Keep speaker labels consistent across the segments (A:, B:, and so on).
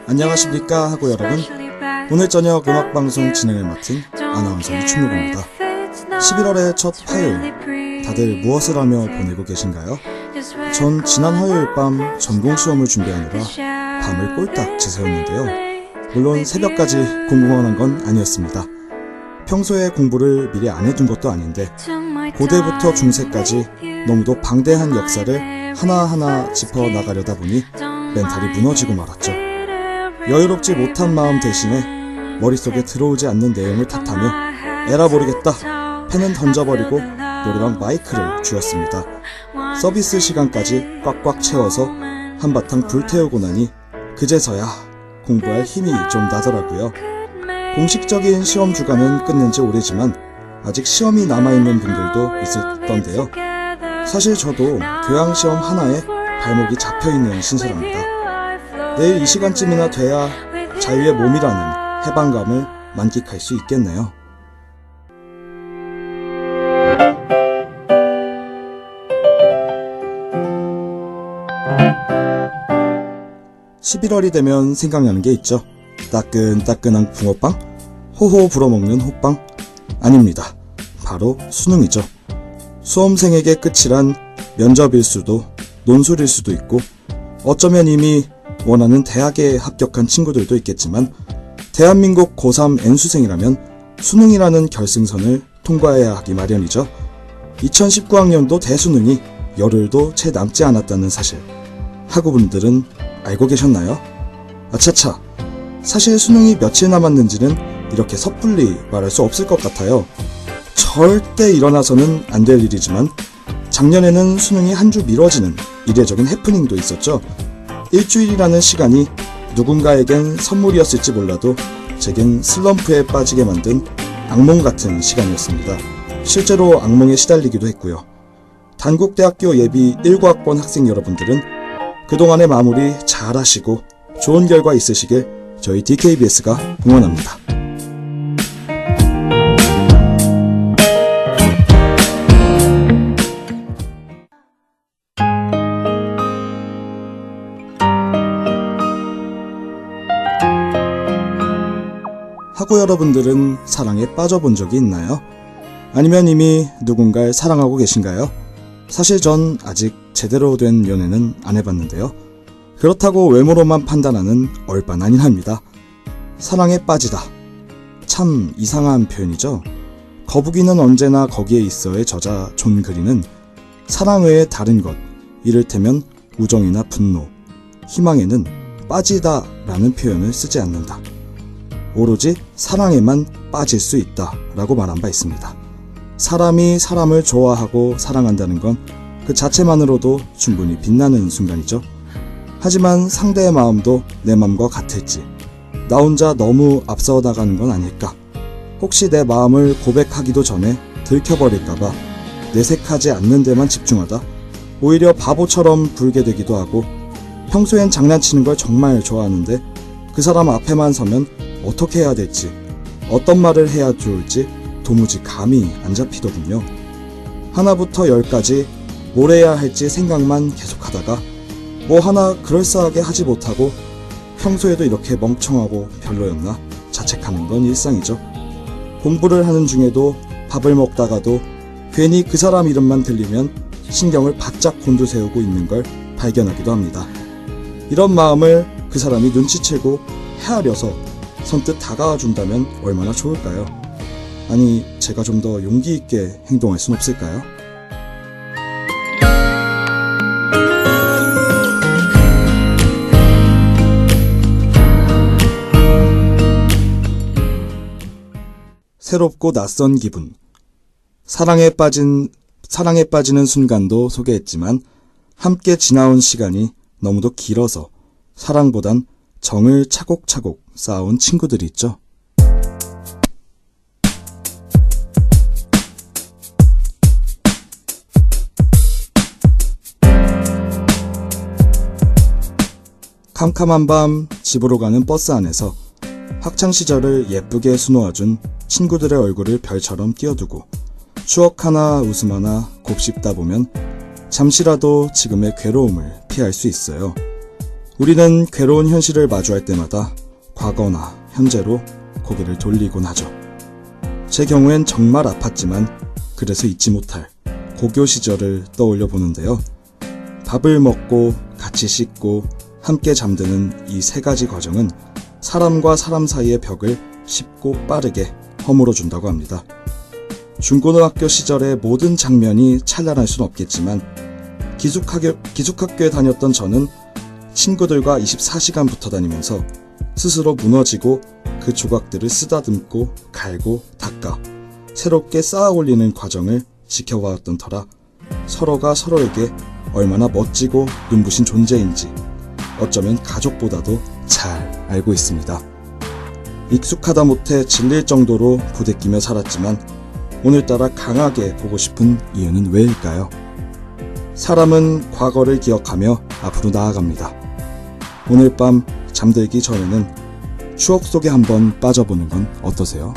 A: 안녕하십니까 하고 여러분, 오늘 저녁 음악방송 진행을 맡은 아나운서 이춘묵입니다. 11월의 첫 화요일, 다들 무엇을 하며 보내고 계신가요? 전 지난 화요일 밤 전공시험을 준비하느라 밤을 꼴딱 지새웠는데요. 물론 새벽까지 공부만 한 건 아니었습니다. 평소에 공부를 미리 안 해둔 것도 아닌데 고대부터 중세까지 너무도 방대한 역사를 하나하나 짚어나가려다 보니 멘탈이 무너지고 말았죠. 여유롭지 못한 마음 대신에 머릿속에 들어오지 않는 내용을 탓하며 에라 모르겠다, 펜은 던져버리고 노래방 마이크를 쥐었습니다. 서비스 시간까지 꽉꽉 채워서 한바탕 불태우고 나니 그제서야 공부할 힘이 좀 나더라고요. 공식적인 시험 주간은 끝낸 지 오래지만 아직 시험이 남아있는 분들도 있었던데요. 사실 저도 교양시험 하나에 발목이 잡혀있는 신세랍니다. 내일 이 시간쯤이나 돼야 자유의 몸이라는 해방감을 만끽할 수 있겠네요. 11월이 되면 생각나는 게 있죠. 따끈따끈한 붕어빵? 호호 불어먹는 호빵? 아닙니다. 바로 수능이죠. 수험생에게 끝이란 면접일 수도 논술일 수도 있고, 어쩌면 이미 원하는 대학에 합격한 친구들도 있겠지만 대한민국 고3 N수생이라면 수능이라는 결승선을 통과해야 하기 마련이죠. 2019학년도 대수능이 열흘도 채 남지 않았다는 사실, 학우분들은 알고 계셨나요? 아차차, 사실 수능이 며칠 남았는지는 이렇게 섣불리 말할 수 없을 것 같아요. 절대 일어나서는 안 될 일이지만 작년에는 수능이 한 주 미뤄지는 이례적인 해프닝도 있었죠. 일주일이라는 시간이 누군가에겐 선물이었을지 몰라도 제겐 슬럼프에 빠지게 만든 악몽 같은 시간이었습니다. 실제로 악몽에 시달리기도 했고요. 단국대학교 예비 19학번 학생 여러분들은 그동안의 마무리 잘 하시고 좋은 결과 있으시길 저희 DKBS가 응원합니다. 학우 여러분들은 사랑에 빠져본 적이 있나요? 아니면 이미 누군가를 사랑하고 계신가요? 사실 전 아직 제대로 된 연애는 안 해봤는데요. 그렇다고 외모로만 판단하는 얼반 아니랍니다. 사랑에 빠지다. 참 이상한 표현이죠. 거북이는 언제나 거기에 있어의 저자 존 그린은 사랑 외의 다른 것, 이를테면 우정이나 분노, 희망에는 빠지다 라는 표현을 쓰지 않는다. 오로지 사랑에만 빠질 수 있다 라고 말한 바 있습니다. 사람이 사람을 좋아하고 사랑한다는 건 그 자체만으로도 충분히 빛나는 순간이죠. 하지만 상대의 마음도 내 마음과 같을지, 나 혼자 너무 앞서 나가는 건 아닐까, 혹시 내 마음을 고백하기도 전에 들켜버릴까봐 내색하지 않는 데만 집중하다 오히려 바보처럼 굴게 되기도 하고, 평소엔 장난치는 걸 정말 좋아하는데 그 사람 앞에만 서면 어떻게 해야 될지, 어떤 말을 해야 좋을지 도무지 감이 안 잡히더군요. 하나부터 열까지 뭘 해야 할지 생각만 계속하다가 뭐 하나 그럴싸하게 하지 못하고 평소에도 이렇게 멍청하고 별로였나 자책하는 건 일상이죠. 공부를 하는 중에도 밥을 먹다가도 괜히 그 사람 이름만 들리면 신경을 바짝 곤두세우고 있는 걸 발견하기도 합니다. 이런 마음을 그 사람이 눈치채고 헤아려서 선뜻 다가와 준다면 얼마나 좋을까요? 아니, 제가 좀 더 용기 있게 행동할 순 없을까요? 새롭고 낯선 기분. 사랑에 빠지는 순간도 소개했지만 함께 지나온 시간이 너무도 길어서 사랑보단 정을 차곡차곡 쌓아온 친구들이 있죠. 캄캄한 밤 집으로 가는 버스 안에서 학창시절을 예쁘게 수놓아준 친구들의 얼굴을 별처럼 띄워두고 추억 하나 웃음 하나 곱씹다 보면 잠시라도 지금의 괴로움을 피할 수 있어요. 우리는 괴로운 현실을 마주할 때마다 과거나 현재로 고개를 돌리곤 하죠. 제 경우엔 정말 아팠지만 그래서 잊지 못할 고교 시절을 떠올려 보는데요. 밥을 먹고 같이 씻고 함께 잠드는 이 세 가지 과정은 사람과 사람 사이의 벽을 쉽고 빠르게 허물어 준다고 합니다. 중고등학교 시절의 모든 장면이 찬란할 순 없겠지만 기숙학교에 다녔던 저는 친구들과 24시간 붙어 다니면서 스스로 무너지고 그 조각들을 쓰다듬고 갈고 닦아 새롭게 쌓아 올리는 과정을 지켜봐왔던 터라 서로가 서로에게 얼마나 멋지고 눈부신 존재인지 어쩌면 가족보다도 잘 알고 있습니다. 익숙하다 못해 질릴 정도로 부대끼며 살았지만 오늘따라 강하게 보고 싶은 이유는 왜일까요? 사람은 과거를 기억하며 앞으로 나아갑니다. 오늘 밤 잠들기 전에는 추억 속에 한번 빠져보는 건 어떠세요?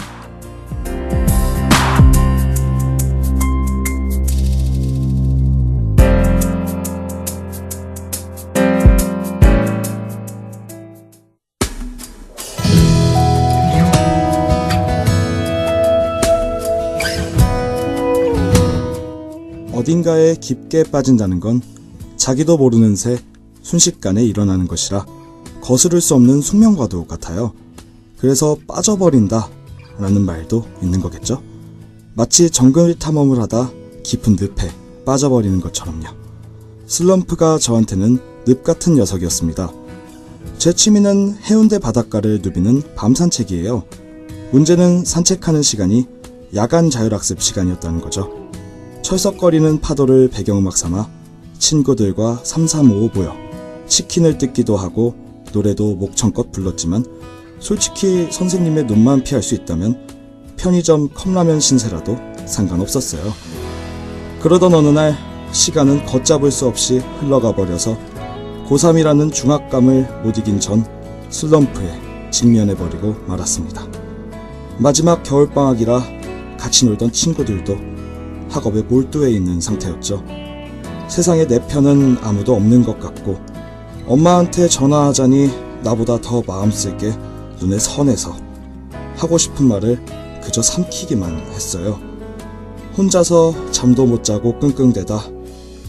A: 어딘가에 깊게 빠진다는 건 자기도 모르는 새 순식간에 일어나는 것이라 거스를 수 없는 숙명과도 같아요. 그래서 빠져버린다 라는 말도 있는 거겠죠? 마치 정글 탐험을 하다 깊은 늪에 빠져버리는 것처럼요. 슬럼프가 저한테는 늪 같은 녀석이었습니다. 제 취미는 해운대 바닷가를 누비는 밤 산책이에요. 문제는 산책하는 시간이 야간 자율학습 시간이었다는 거죠. 철썩거리는 파도를 배경음악 삼아 친구들과 335 모여 치킨을 뜯기도 하고 노래도 목청껏 불렀지만 솔직히 선생님의 눈만 피할 수 있다면 편의점 컵라면 신세라도 상관없었어요. 그러던 어느 날 시간은 걷잡을 수 없이 흘러가 버려서 고3이라는 중압감을 못 이긴 전 슬럼프에 직면해버리고 말았습니다. 마지막 겨울방학이라 같이 놀던 친구들도 학업에 몰두해 있는 상태였죠. 세상에 내 편은 아무도 없는 것 같고 엄마한테 전화하자니 나보다 더 마음 쓸게 눈에 선해서 하고 싶은 말을 그저 삼키기만 했어요. 혼자서 잠도 못 자고 끙끙대다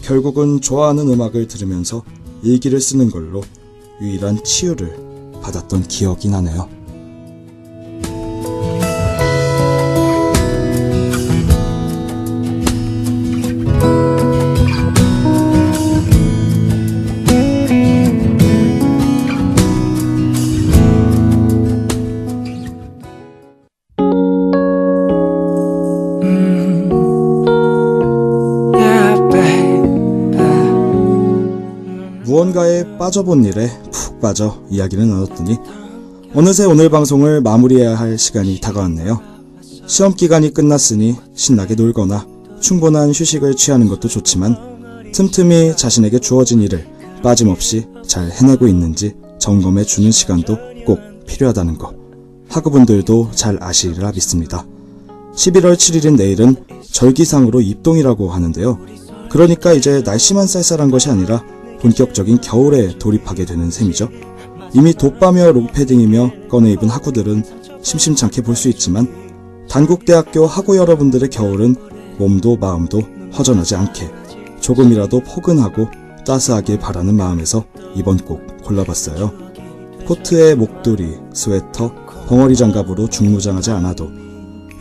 A: 결국은 좋아하는 음악을 들으면서 일기를 쓰는 걸로 유일한 치유를 받았던 기억이 나네요. 무언가에 빠져본 일에 푹 빠져 이야기를 나눴더니 어느새 오늘 방송을 마무리해야 할 시간이 다가왔네요. 시험기간이 끝났으니 신나게 놀거나 충분한 휴식을 취하는 것도 좋지만 틈틈이 자신에게 주어진 일을 빠짐없이 잘 해내고 있는지 점검해 주는 시간도 꼭 필요하다는 거 학우분들도 잘 아시리라 믿습니다. 11월 7일인 내일은 절기상으로 입동이라고 하는데요. 그러니까 이제 날씨만 쌀쌀한 것이 아니라 본격적인 겨울에 돌입하게 되는 셈이죠. 이미 돗바며 롱패딩이며 꺼내 입은 학우들은 심심찮게 볼 수 있지만 단국대학교 학우 여러분들의 겨울은 몸도 마음도 허전하지 않게 조금이라도 포근하고 따스하길 바라는 마음에서 이번 곡 골라봤어요. 코트에 목도리, 스웨터, 벙어리 장갑으로 중무장하지 않아도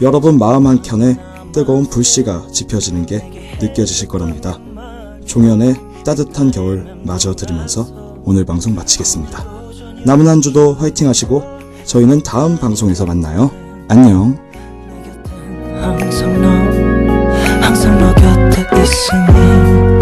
A: 여러분 마음 한켠에 뜨거운 불씨가 지펴지는 게 느껴지실 거랍니다. 종현의 따뜻한 겨울 마저 들으면서 오늘 방송 마치겠습니다. 남은 한 주도 화이팅 하시고 저희는 다음 방송에서 만나요. 안녕. 항상 너 곁에 있으니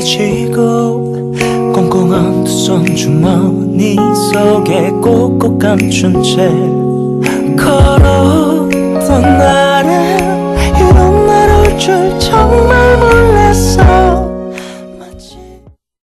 A: 흩뿌려지고 꽁꽁한 두 손 주머니 속에 꼭꼭 감춘 채 걸어던 날에 이런 날 올 줄 정말 몰랐